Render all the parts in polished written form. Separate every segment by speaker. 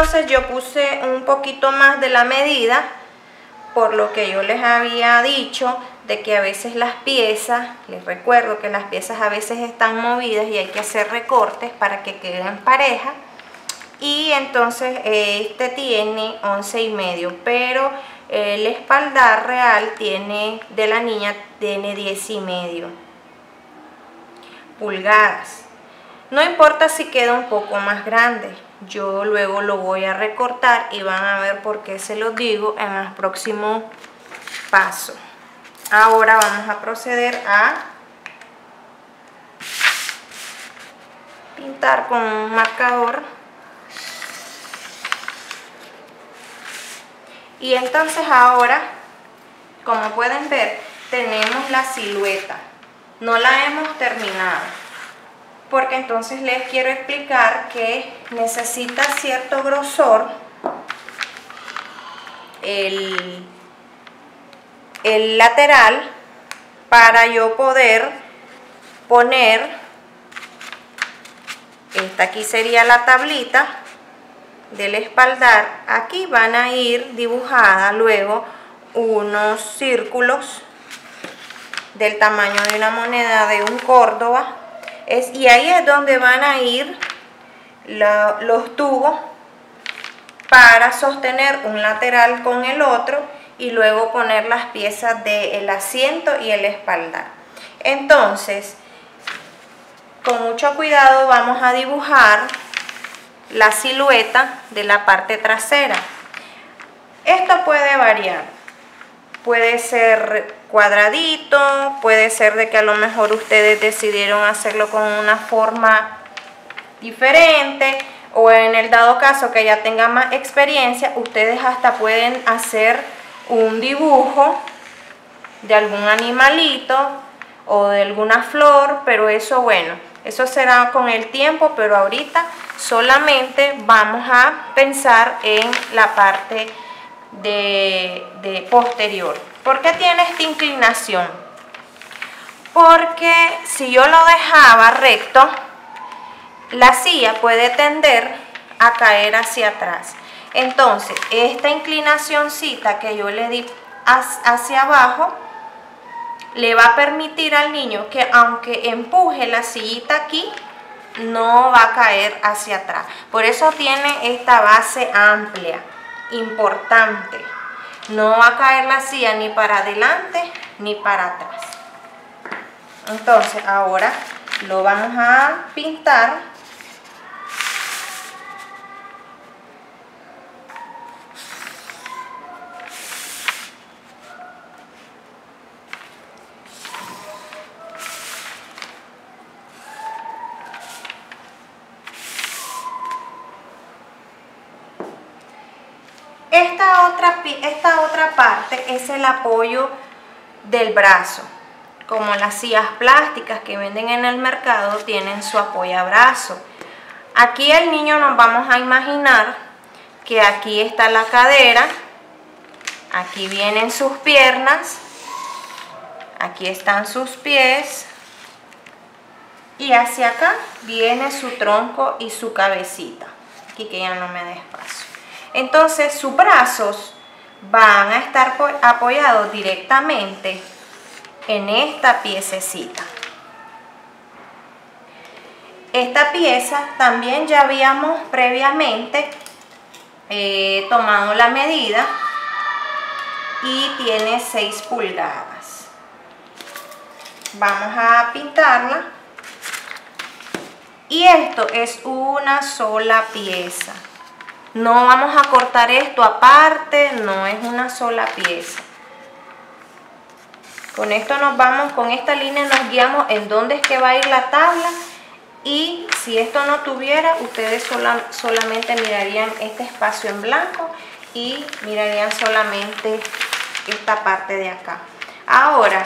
Speaker 1: entonces yo puse un poquito más de la medida, por lo que yo les había dicho de que a veces las piezas, les recuerdo que las piezas a veces están movidas y hay que hacer recortes para que queden parejas. Y entonces este tiene 11,5, pero el espaldar real de la niña tiene 10,5 pulgadas. No importa si queda un poco más grande, yo luego lo voy a recortar y van a ver por qué se los digo en el próximo paso. Ahora vamos a proceder a pintar con un marcador. Y entonces ahora, como pueden ver, tenemos la silueta. No la hemos terminado, porque entonces les quiero explicar que necesita cierto grosor el lateral para yo poder poner, esta aquí sería la tablita del espaldar. Aquí van a ir dibujadas luego unos círculos del tamaño de una moneda de un Córdoba, y ahí es donde van a ir los tubos para sostener un lateral con el otro y luego poner las piezas del asiento y el espaldar. Entonces, con mucho cuidado vamos a dibujar la silueta de la parte trasera. Esto puede variar, puede ser cuadradito, puede ser de que a lo mejor ustedes decidieron hacerlo con una forma diferente, o en el dado caso que ya tengan más experiencia, ustedes hasta pueden hacer un dibujo de algún animalito o de alguna flor, pero eso, bueno, eso será con el tiempo, pero ahorita solamente vamos a pensar en la parte de posterior. ¿Por qué tiene esta inclinación? Porque si yo lo dejaba recto, la silla puede tender a caer hacia atrás. Entonces, esta inclinacióncita que yo le di hacia abajo le va a permitir al niño que, aunque empuje la sillita aquí, no va a caer hacia atrás. Por eso tiene esta base amplia, importante. No va a caer la silla ni para adelante ni para atrás. Entonces ahora lo vamos a pintar. Esta otra parte es el apoyo del brazo. Como las sillas plásticas que venden en el mercado tienen su apoyabrazo. Aquí el niño nos vamos a imaginar que aquí está la cadera, aquí vienen sus piernas, aquí están sus pies y hacia acá viene su tronco y su cabecita. Aquí que ya no me da espacio. Entonces sus brazos van a estar apoyados directamente en esta piececita. Esta pieza también ya habíamos previamente tomado la medida y tiene 6 pulgadas. Vamos a pintarla. Y esto es una sola pieza. No vamos a cortar esto aparte, no es una sola pieza. Con esto nos vamos, con esta línea nos guiamos en dónde es que va a ir la tabla. Y si esto no tuviera, ustedes solamente mirarían este espacio en blanco y mirarían solamente esta parte de acá. Ahora,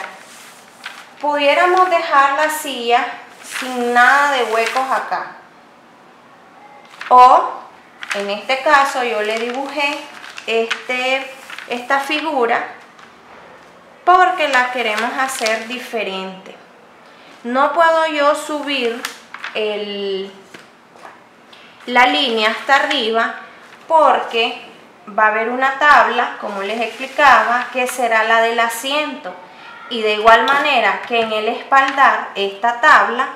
Speaker 1: pudiéramos dejar la silla sin nada de huecos acá. O en este caso yo le dibujé esta figura porque la queremos hacer diferente. No puedo yo subir la línea hasta arriba porque va a haber una tabla, como les explicaba, que será la del asiento. Y de igual manera que en el espaldar, esta tabla,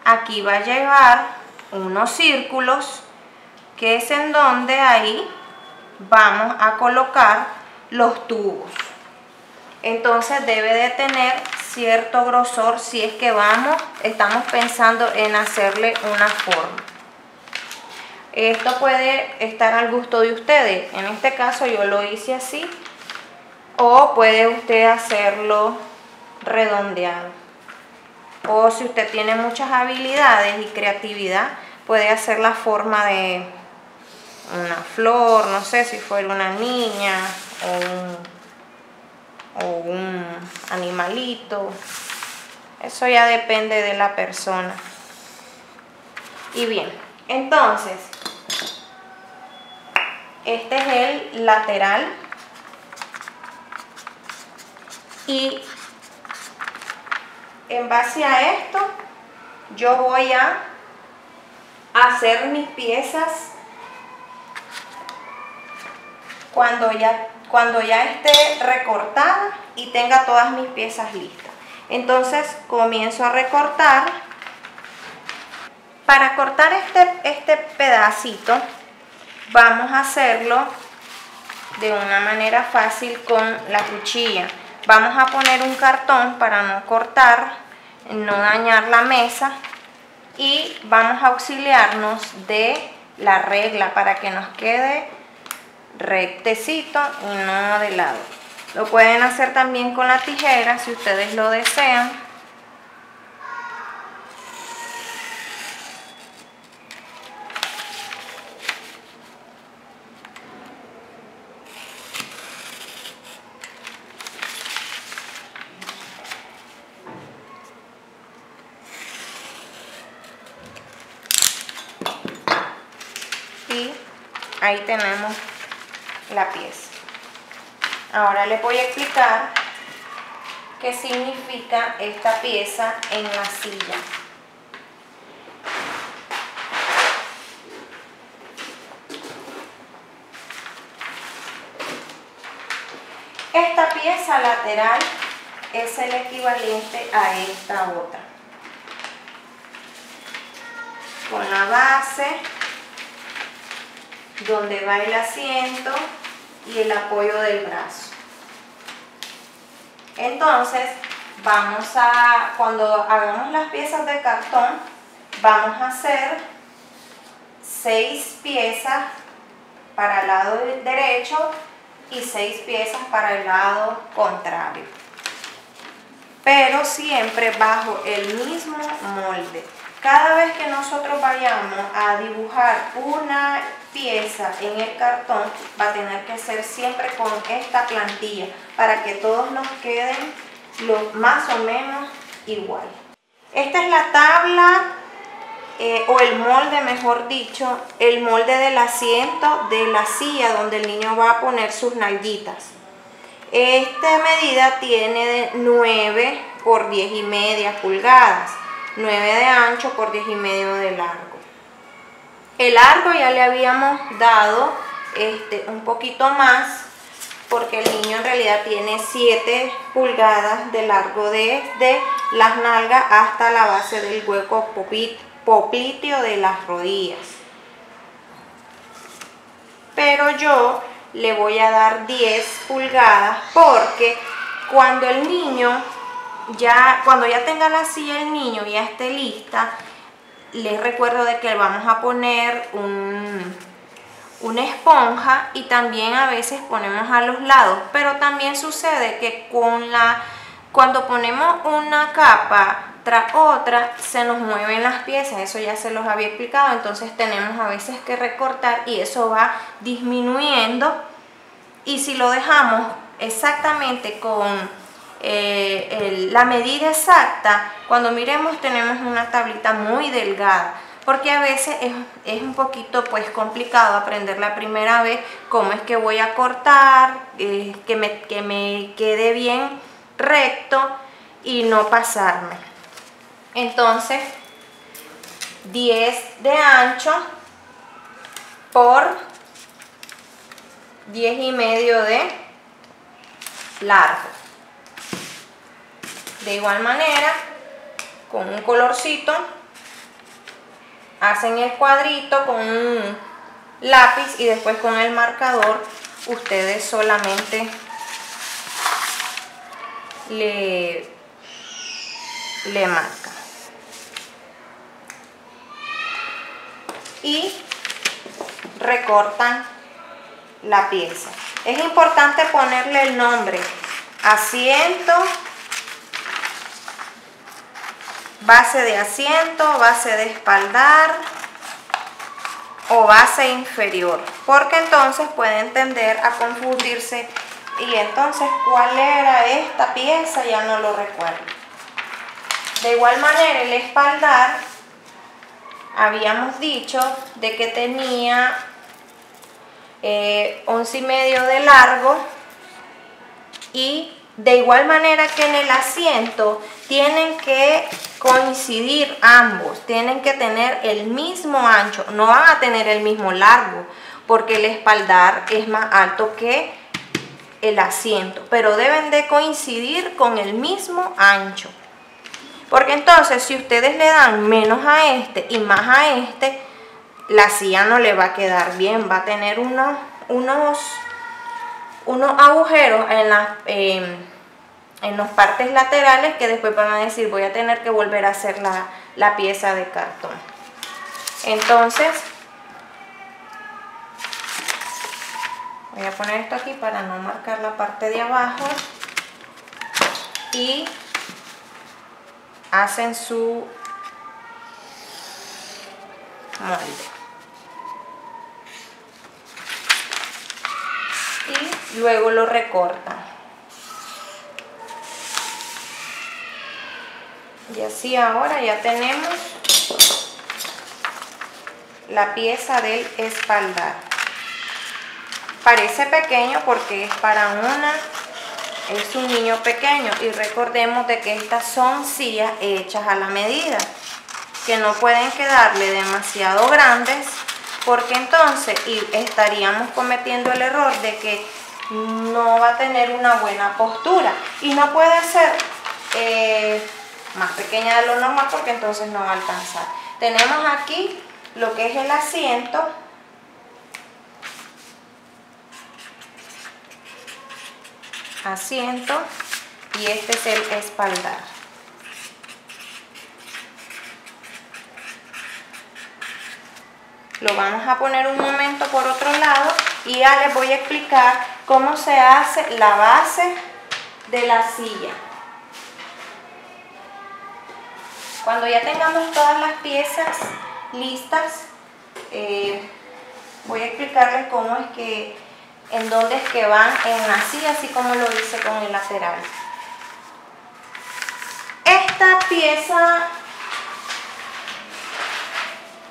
Speaker 1: aquí va a llevar unos círculos, que es en donde ahí vamos a colocar los tubos. Entonces debe de tener cierto grosor si es que estamos pensando en hacerle una forma. Esto puede estar al gusto de ustedes. En este caso yo lo hice así, o puede usted hacerlo redondeado. O si usted tiene muchas habilidades y creatividad, puede hacer la forma de una flor, no sé si fuera una niña o un animalito. Eso ya depende de la persona. Y bien, entonces, este es el lateral. Y en base a esto, yo voy a hacer mis piezas cuando ya esté recortada y tenga todas mis piezas listas. Entonces comienzo a recortar. Para cortar este pedacito, vamos a hacerlo de una manera fácil con la cuchilla. Vamos a poner un cartón para no cortar, no dañar la mesa, y vamos a auxiliarnos de la regla para que nos quede rectecito y no de lado. Lo pueden hacer también con la tijera si ustedes lo desean. Y ahí tenemos la pieza. Ahora les voy a explicar qué significa esta pieza en la silla. Esta pieza lateral es el equivalente a esta otra, con la base donde va el asiento y el apoyo del brazo. Entonces cuando hagamos las piezas de cartón, vamos a hacer 6 piezas para el lado derecho y 6 piezas para el lado contrario, pero siempre bajo el mismo molde. Cada vez que nosotros vayamos a dibujar una pieza en el cartón, va a tener que ser siempre con esta plantilla para que todos nos queden más o menos igual. Esta es la tabla o el molde, mejor dicho, el molde del asiento de la silla donde el niño va a poner sus nalguitas. Esta medida tiene de 9 por 10,5 pulgadas. 9 de ancho por 10,5 de largo. El largo ya le habíamos dado un poquito más, porque el niño en realidad tiene 7 pulgadas de largo desde las nalgas hasta la base del hueco popliteo de las rodillas. Pero yo le voy a dar 10 pulgadas porque cuando ya tenga la silla el niño ya esté lista, les recuerdo de que vamos a poner una esponja, y también a veces ponemos a los lados, pero también sucede que cuando ponemos una capa tras otra se nos mueven las piezas. Eso ya se los había explicado. Entonces tenemos a veces que recortar y eso va disminuyendo, y si lo dejamos exactamente con la medida exacta, cuando miremos tenemos una tablita muy delgada, porque a veces es un poquito complicado aprender la primera vez cómo es que voy a cortar, que me quede bien recto y no pasarme. Entonces 10 de ancho por 10,5 de largo. De igual manera, con un colorcito, hacen el cuadrito con un lápiz y después con el marcador ustedes solamente le marcan. Y recortan la pieza. Es importante ponerle el nombre: asiento, base de asiento, base de espaldar o base inferior, porque entonces pueden tender a confundirse y entonces ¿cuál era esta pieza? Ya no lo recuerdo. De igual manera, el espaldar habíamos dicho de que tenía 11,5 de largo, y de igual manera que en el asiento tienen que coincidir ambos, tienen que tener el mismo ancho, no van a tener el mismo largo porque el espaldar es más alto que el asiento, pero deben de coincidir con el mismo ancho, porque entonces si ustedes le dan menos a este y más a este, la silla no le va a quedar bien, va a tener unos agujeros en las partes laterales que después van a decir voy a tener que volver a hacer la pieza de cartón. Entonces voy a poner esto aquí para no marcar la parte de abajo y hacen su molde. Y luego lo recortan. Y así ahora ya tenemos la pieza del espaldar. Parece pequeño porque es un niño pequeño, y recordemos de que estas son sillas hechas a la medida, que no pueden quedarle demasiado grandes, porque entonces estaríamos cometiendo el error de que no va a tener una buena postura, y no puede ser más pequeña de lo normal porque entonces no va a alcanzar. Tenemos aquí lo que es el asiento, y este es el espaldar. Lo vamos a poner un momento por otro lado y ya les voy a explicar cómo se hace la base de la silla. Cuando ya tengamos todas las piezas listas, voy a explicarles cómo es que, en dónde es que van en la silla, así como lo hice con el lateral. Esta pieza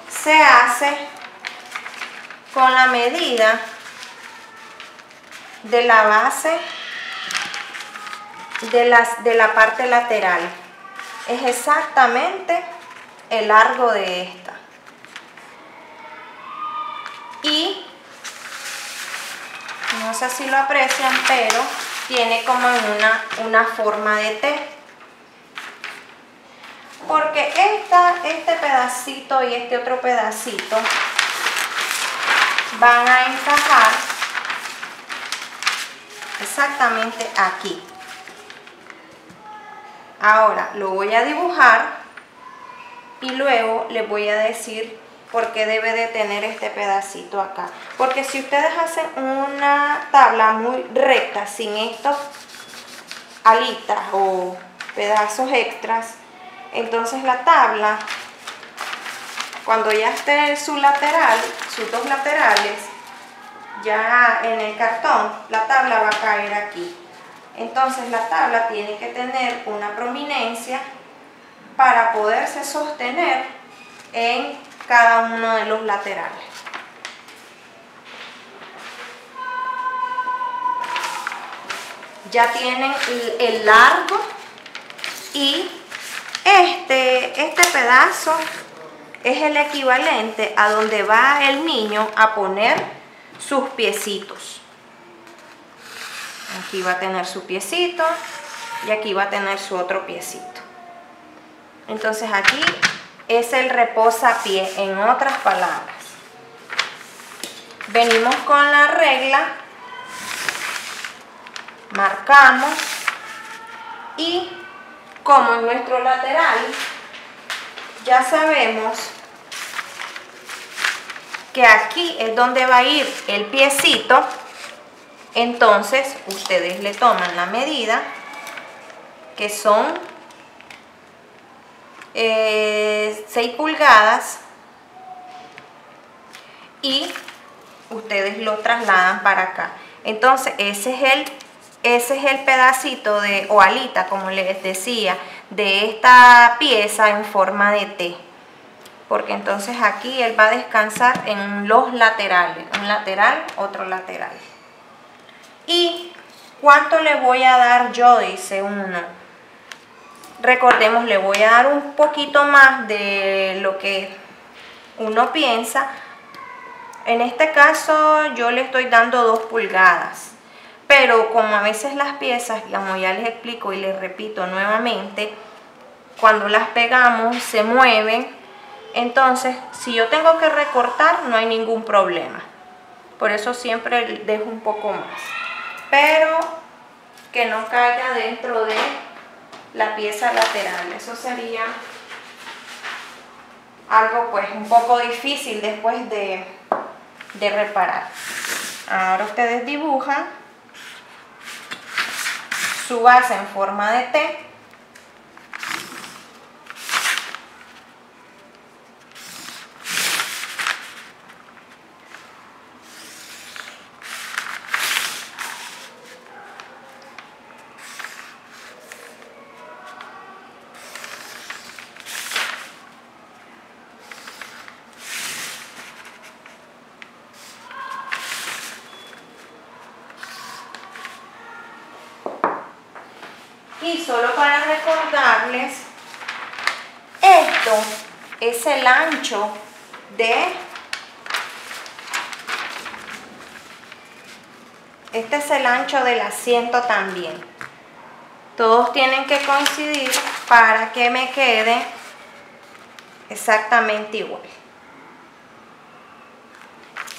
Speaker 1: se hace con la medida de la base de la parte lateral. Es exactamente el largo de esta. Y no sé si lo aprecian, pero tiene como una forma de T. Porque este pedacito y este otro pedacito van a encajar exactamente aquí. Ahora lo voy a dibujar y luego les voy a decir por qué debe de tener este pedacito acá. Porque si ustedes hacen una tabla muy recta sin estos alitas o pedazos extras, entonces la tabla, cuando ya esté sus dos laterales, ya en el cartón, la tabla va a caer aquí. Entonces la tabla tiene que tener una prominencia para poderse sostener en cada uno de los laterales. Ya tienen el largo, y este pedazo es el equivalente a donde va el niño a poner sus piecitos. Aquí va a tener su piecito y aquí va a tener su otro piecito. Entonces aquí es el reposapié, en otras palabras. Venimos con la regla, marcamos y como en nuestro lateral ya sabemos que aquí es donde va a ir el piecito, entonces ustedes le toman la medida, que son 6 pulgadas, y ustedes lo trasladan para acá. Entonces ese es el pedacito de o alita, como les decía, de esta pieza en forma de T, porque entonces aquí él va a descansar en los laterales, un lateral, otro lateral. ¿Y cuánto le voy a dar yo? Dice uno. Recordemos, le voy a dar un poquito más de lo que uno piensa. En este caso yo le estoy dando 2 pulgadas. Pero como a veces las piezas, como ya les explico y les repito nuevamente, cuando las pegamos se mueven. Entonces, si yo tengo que recortar, no hay ningún problema. Por eso siempre dejo un poco más. Pero que no caiga dentro de la pieza lateral. Eso sería algo pues un poco difícil después de reparar. Ahora ustedes dibujan su base en forma de T. Y solo para recordarles, esto es el ancho del asiento también. Todos tienen que coincidir para que me quede exactamente igual.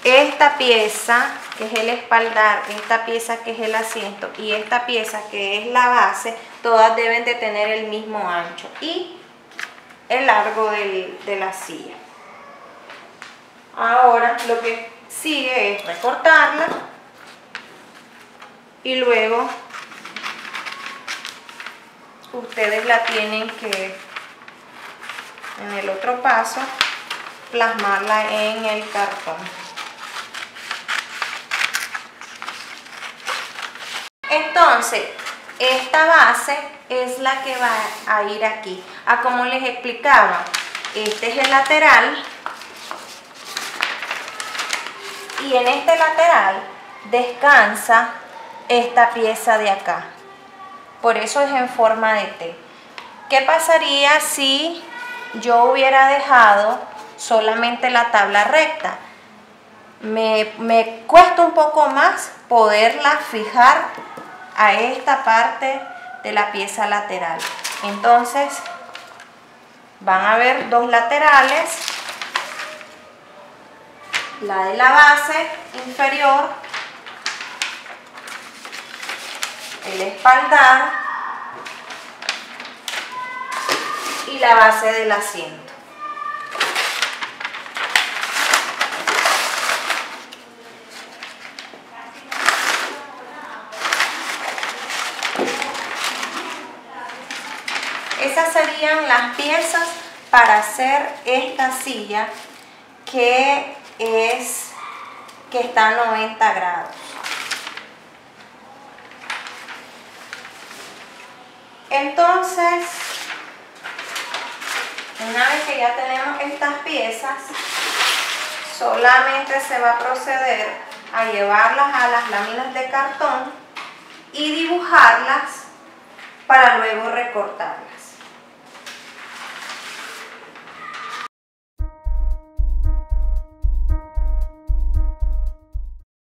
Speaker 1: Esta pieza que es el espaldar, esta pieza que es el asiento y esta pieza que es la base, todas deben de tener el mismo ancho y el largo de la silla. Ahora lo que sigue es recortarla y luego ustedes la tienen que, en el otro paso, plasmarla en el cartón. Entonces, esta base es la que va a ir aquí. Como les explicaba, este es el lateral y en este lateral descansa esta pieza de acá. Por eso es en forma de T. ¿Qué pasaría si yo hubiera dejado solamente la tabla recta? Me cuesta un poco más poderla fijar a esta parte de la pieza lateral. Entonces van a ver 2 laterales, la de la base inferior, el espaldar y la base del asiento. Esas serían las piezas para hacer esta silla que está a 90 grados. Entonces, una vez que ya tenemos estas piezas, solamente se va a proceder a llevarlas a las láminas de cartón y dibujarlas para luego recortarlas.